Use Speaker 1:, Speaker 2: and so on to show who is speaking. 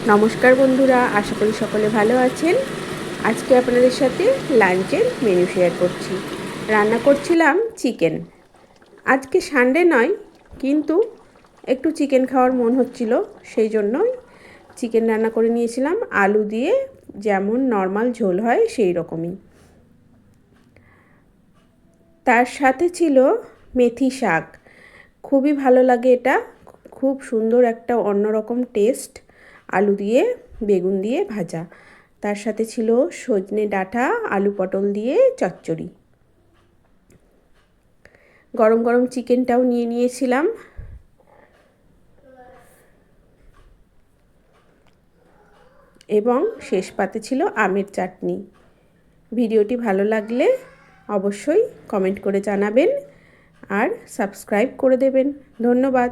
Speaker 1: নমস্কার বন্ধুরা, আশা করি সকলে ভালো আছেন। আজকে আপনাদের সাথে লাঞ্চের মেনু শেয়ার করছি। রান্না করছিলাম চিকেন। আজকে সানডে নয়, কিন্তু একটু চিকেন খাওয়ার মন হচ্ছিল, সেই জন্যই চিকেন রান্না করে নিয়েছিলাম। আলু দিয়ে যেমন নর্মাল ঝোল হয় সেই রকমই। তার সাথে ছিল মেথি শাক। খুবই ভালো লাগে এটা, খুব সুন্দর একটা অন্যরকম টেস্ট। আলু দিয়ে বেগুন দিয়ে ভাজা, তার সাথে ছিল সজনে ডাঁটা আলু পটল দিয়ে চচ্চড়ি। গরম গরম চিকেনটাও নিয়ে নিয়েছিলাম। এবং শেষ পাতে ছিল আমের চাটনি। ভিডিওটি ভালো লাগলে অবশ্যই কমেন্ট করে জানাবেন আর সাবস্ক্রাইব করে দেবেন। ধন্যবাদ।